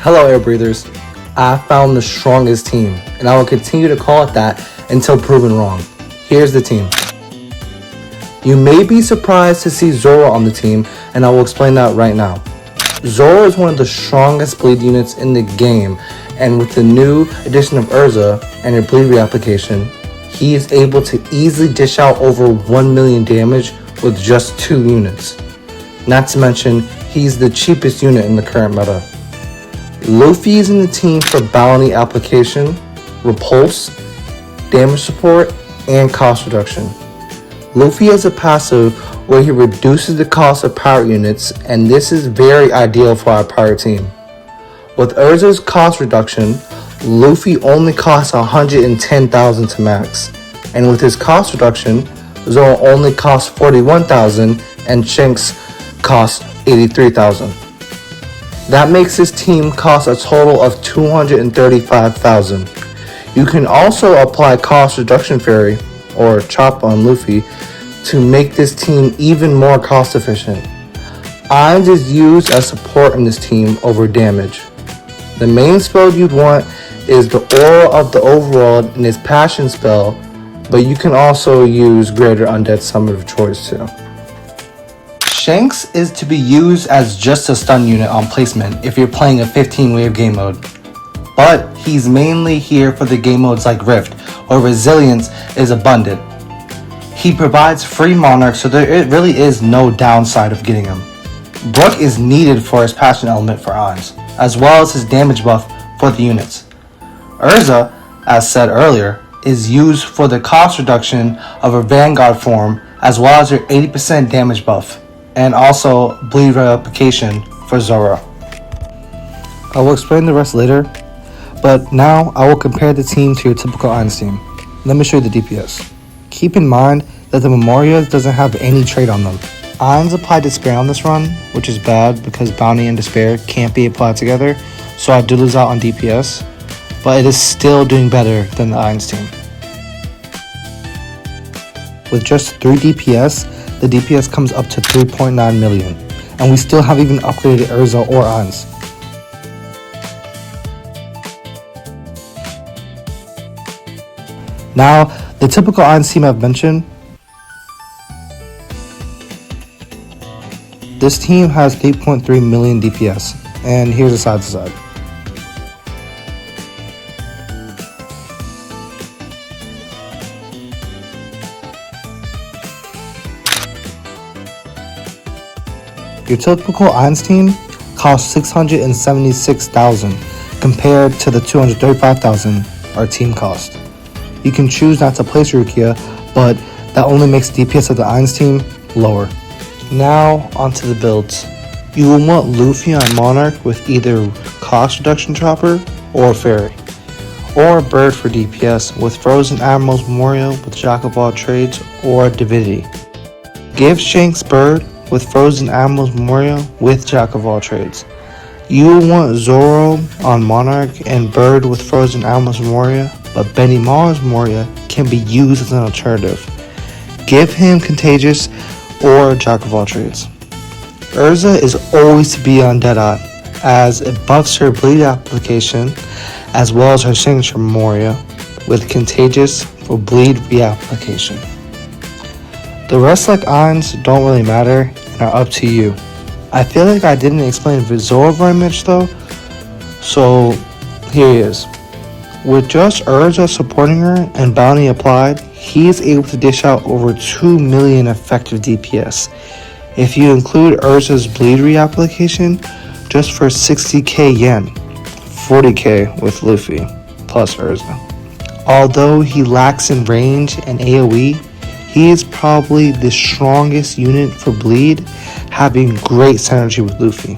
Hello air breathers, I found the strongest team and I will continue to call it that until proven wrong. Here's the team. You may be surprised to see Zoro on the team and I will explain that right now. Zoro is one of the strongest bleed units in the game, and with the new addition of Urza and her bleed reapplication, he is able to easily dish out over 1 million damage with just 2 units. Not to mention, he's the cheapest unit in the current meta. Luffy is in the team for bounty application, repulse, damage support, and cost reduction. Luffy has a passive where he reduces the cost of power units, and this is very ideal for our power team. With Urza's cost reduction, Luffy only costs 110,000 to max, and with his cost reduction, Zoro only costs 41,000 and Shanks costs 83,000. That makes his team cost a total of 235,000. You can also apply cost reduction fairy or chop on Luffy to make this team even more cost efficient. Ainz is used as support in this team over damage. The main spell you'd want is the aura of the overworld and his passion spell, but you can also use greater undead summon of choice too. Shanks is to be used as just a stun unit on placement if you're playing a 15 wave game mode. But he's mainly here for the game modes like Rift, where resilience is abundant. He provides free monarchs, so there really is no downside of getting him. Brook is needed for his passion element for Ainz, as well as his damage buff for the units. Urza, as said earlier, is used for the cost reduction of her Vanguard form, as well as her 80% damage buff, and also bleed reapplication for Zoro. I will explain the rest later, but now I will compare the team to your typical ainz team. Let me show you the DPS. Keep in mind that the Memoria doesn't have any trait on them. Ainz applied Despair on this run, which is bad because Bounty and Despair can't be applied together, so I do lose out on DPS, but it is still doing better than the ainz team. With just 3 DPS, the DPS comes up to 3.9 million, and we still haven't even upgraded Urza or Ainz. Now, the typical ainz team I've mentioned, this team has 8.3 million DPS, and here's a side to side. Your typical ainz team costs 676,000 compared to the 235,000 our team cost. You can choose not to place Rukia, but that only makes DPS of the ainz team lower. Now onto the builds. You will want Luffy on Monarch with either cost reduction chopper or fairy, or Bird for DPS with Frozen Admiral's Memorial with Jack of all trades or Divinity. Give Shanks Bird with Frozen Admiral's Memorial with Jack of all trades. You will want Zoro on Monarch and Bird with Frozen Admiral's Memorial, but Benny Ma's Memorial can be used as an alternative. Give him Contagious or Jack of all trades. Urza is always to be on Deadeye, as it buffs her bleed application as well as her signature Memorial with Contagious for bleed reapplication. The rest like ainz don't really matter and are up to you. I feel like I didn't explain Zoro very much though, so here he is. With just Urza supporting her and bounty applied, he is able to dish out over 2 million effective DPS. If you include Urza's bleed reapplication, just for 60k yen, 40k with Luffy, plus Urza. Although he lacks in range and AoE, he is probably the strongest unit for bleed, having great synergy with Luffy.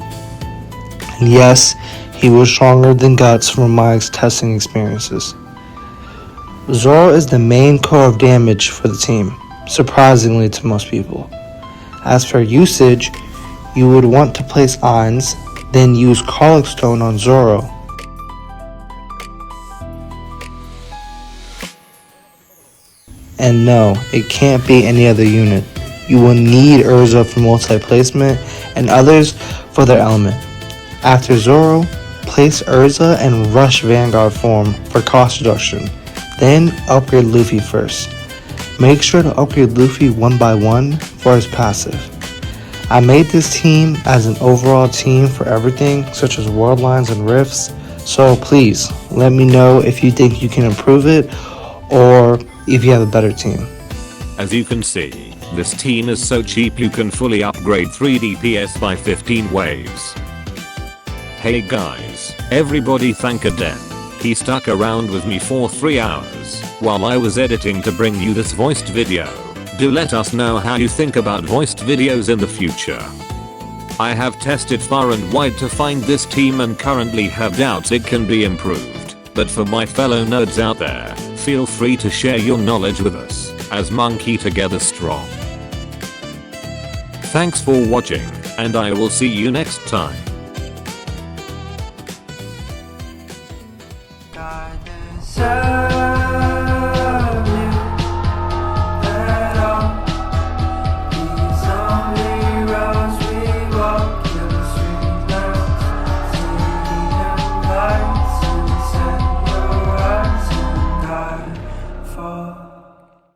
And yes, he was stronger than Guts from my testing experiences. Zoro is the main core of damage for the team, surprisingly to most people. As for usage, you would want to place ainz, then use Colic Stone on Zoro. And no, it can't be any other unit. You will need Urza for multi-placement and others for their element. After Zoro, Place Urza and rush Vanguard form for cost reduction. Then upgrade Luffy first. Make sure to upgrade Luffy one by one for his passive. I made this team as an overall team for everything such as world lines and rifts, so please let me know if you think you can improve it or if you have a better team. As you can see, this team is so cheap you can fully upgrade 3 DPS by 15 waves. Hey guys, everybody thank Aden. He stuck around with me for 3 hours while I was editing to bring you this voiced video. Do let us know how you think about voiced videos in the future. I have tested far and wide to find this team and currently have doubts it can be improved. But for my fellow nerds out there, feel free to share your knowledge with us, as Monkey Together Strong. Thanks for watching, and I will see you next time. God deserves